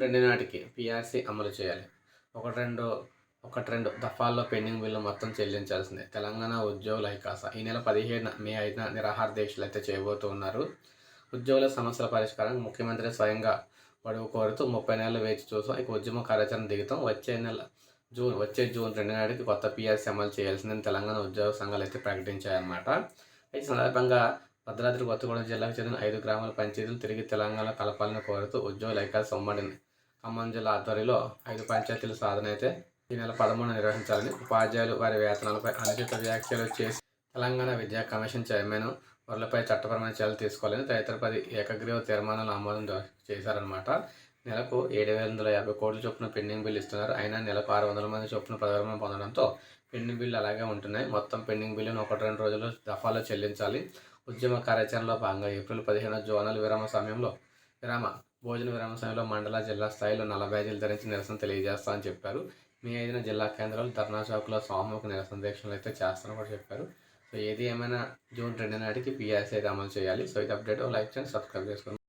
2 నాటికి పీఆర్సీ అమలు చేయాలి. ఒకటి రెండు దఫాల్లో పెండింగ్ బిల్లు మొత్తం చెల్లించాల్సిందే. తెలంగాణ ఉద్యోగుల ఐకాస ఈ నెల 17 మే 5 నిరాహార దీక్షలు అయితే చేయబోతున్నారు. ఉద్యోగుల సమస్యల పరిష్కారానికి ముఖ్యమంత్రి స్వయంగా గడువు కోరుతూ 30 నెలలు వేచి చూసాం. ఇక ఉద్యమ కార్యాచరణ దిగుతాం. వచ్చే జూన్ 2 నాటికి కొత్త పీఆర్సీ అమలు చేయాల్సిందని తెలంగాణ ఉద్యోగ సంఘాలు అయితే ప్రకటించాయన్నమాట. ఈ సందర్భంగా భద్రాద్రి కొత్తగూడెం జిల్లాకు చెందిన 5 గ్రామాల పంచాయతీలు తిరిగి తెలంగాణ కలపాలని కోరుతూ ఉద్యోగుల ఐకాస ఉమ్మడి ఖమ్మం జిల్లా ఆధ్వర్యంలో 5 పంచాయతీల సాధన అయితే ఈ నెల 13 నిర్వహించాలని, ఉపాధ్యాయులు వారి వేతనాలపై అనుచిత వ్యాఖ్యలు చేసి తెలంగాణ విద్యా కమిషన్ చైర్మన్ వర్లపై చట్టపరమైన చర్యలు తీసుకోవాలని తదితర ఏకగ్రీవ తీర్మానాలు ఆమోదం చేశారనమాట. నెలకు 7,250 కోట్ల చొప్పున పెండింగ్ బిల్లు ఇస్తున్నారు. అయినా నెలకు 600 మంది చొప్పున ప్రయోజనం పొందడంతో పెండింగ్ బిల్లు అలాగే ఉంటున్నాయి. మొత్తం పెండింగ్ బిల్లును 1-2 రోజుల్లో దఫాలో చెల్లించాలి. ఉద్యమ కార్యాచరణలో భాగంగా ఏప్రిల్ 15 జోనల్ భోజన విరామ సమయంలో మండల జిల్లా స్థాయిలో నల్ల బ్యాజీలు ధరించి నిరసన తెలియజేస్తామని చెప్పారు. మే 5 జిల్లా కేంద్రాలు ధర్నా చౌక్లో సామూహిక నిరసన దీక్షలు అయితే చేస్తారని కూడా చెప్పారు. సో ఏది ఏమైనా జూన్ 2 నాటికి పీఆర్సీ అయితే అమలు చేయాలి. సో ఇది అప్డేట్. లైక్ చేయండి, సబ్స్క్రైబ్ చేసుకోండి.